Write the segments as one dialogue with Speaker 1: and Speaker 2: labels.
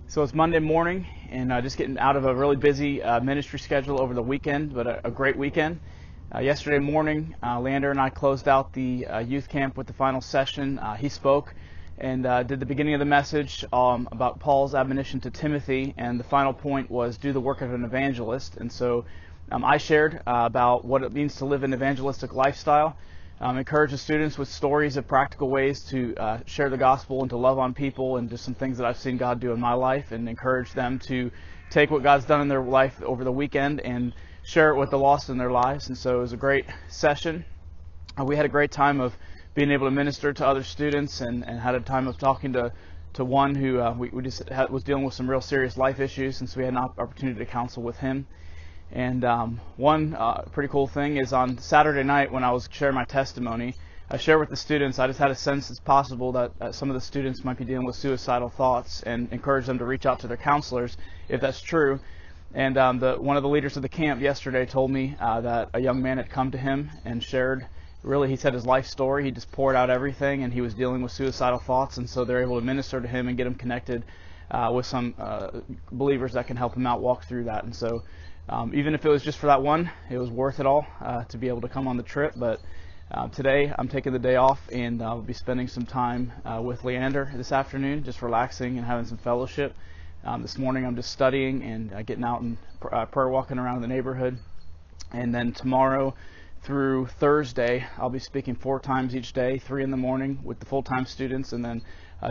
Speaker 1: So it's Monday morning, and just getting out of a really busy ministry schedule over the weekend, but a great weekend. Yesterday morning, Leander and I closed out the youth camp with the final session. He spoke and did the beginning of the message about Paul's admonition to Timothy, and the final point was do the work of an evangelist. And so I shared about what it means to live an evangelistic lifestyle. Encourage the students with stories of practical ways to share the gospel and to love on people, and just some things that I've seen God do in my life, and encourage them to take what God's done in their life over the weekend and share it with the lost in their lives. And so it was a great session. We had a great time of being able to minister to other students, and had a time of talking to one who was dealing with some real serious life issues, and so we had an opportunity to counsel with him. And one pretty cool thing is on Saturday night when I was sharing my testimony, I shared with the students, I just had a sense it's possible that some of the students might be dealing with suicidal thoughts, and encourage them to reach out to their counselors if that's true. And one of the leaders of the camp yesterday told me that a young man had come to him and shared, really he said his life story. He just poured out everything, and he was dealing with suicidal thoughts, and so they're able to minister to him and get him connected with some believers that can help him out walk through that. And so even if it was just for that one, it was worth it all to be able to come on the trip. But today I'm taking the day off, and I'll be spending some time with Leander this afternoon, just relaxing and having some fellowship. This morning I'm just studying and getting out and prayer walking around the neighborhood. And then tomorrow through Thursday, I'll be speaking 4 times each day, 3 in the morning with the full-time students, and then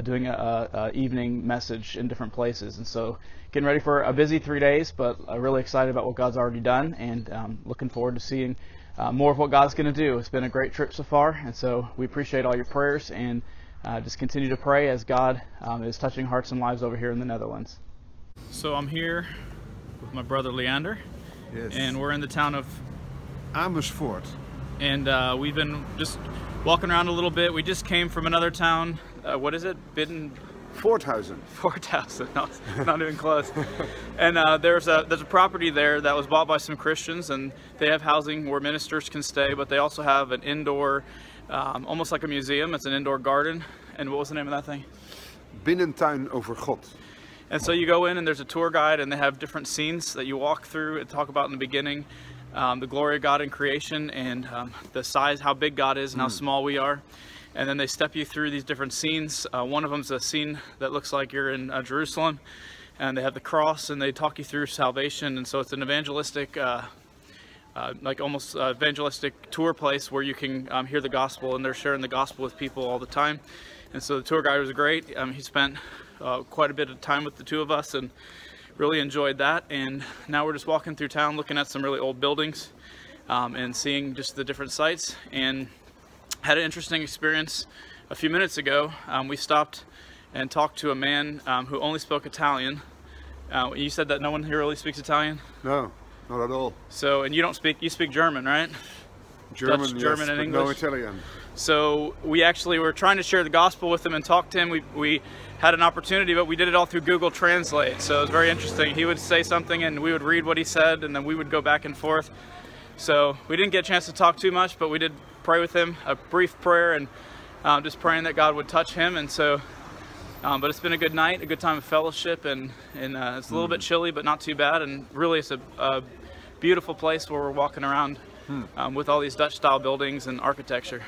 Speaker 1: doing a evening message in different places. And so getting ready for a busy 3 days, but really excited about what God's already done, and looking forward to seeing more of what God's going to do. It's been a great trip so far, and so we appreciate all your prayers, and just continue to pray as God is touching hearts and lives over here in the Netherlands. So I'm here with my brother Leander,
Speaker 2: yes,
Speaker 1: and we're in the town of
Speaker 2: Amersfoort, and
Speaker 1: we've been just walking around a little bit. We just came from another town. What is it?
Speaker 2: Voorthuizen.
Speaker 1: No, not even close. And there's a property there that was bought by some Christians, and they have housing where ministers can stay, but they also have an indoor, almost like a museum. It's an indoor garden. And what was the name of that thing?
Speaker 2: Binnentuin over God.
Speaker 1: And so you go in, and there's a tour guide, and they have different scenes that you walk through and talk about in the beginning. The glory of God in creation, and the size, how big God is and how small we are. And then they step you through these different scenes. One of them is a scene that looks like you're in Jerusalem, and they have the cross, and they talk you through salvation. And so it's an evangelistic, like almost evangelistic tour place where you can hear the gospel, and they're sharing the gospel with people all the time. And so the tour guide was great. He spent quite a bit of time with the two of us, and really enjoyed that. And now we're just walking through town, looking at some really old buildings, and seeing just the different sites. And had an interesting experience a few minutes ago. We stopped and talked to a man who only spoke Italian. You said that no one here really speaks Italian?
Speaker 2: No, not at all.
Speaker 1: So, and you speak German, right?
Speaker 2: German,
Speaker 1: Dutch,
Speaker 2: yes,
Speaker 1: German, and English.
Speaker 2: No Italian.
Speaker 1: So we actually were trying to share the gospel with him and talk to him. We had an opportunity, but we did it all through Google Translate. So it was very interesting. He would say something, and we would read what he said, and then we would go back and forth. So we didn't get a chance to talk too much, but we did pray with him, a brief prayer, and just praying that God would touch him. And so, but it's been a good night, a good time of fellowship, and it's a little bit chilly, but not too bad. And really, it's a beautiful place where we're walking around with all these Dutch-style buildings and architecture.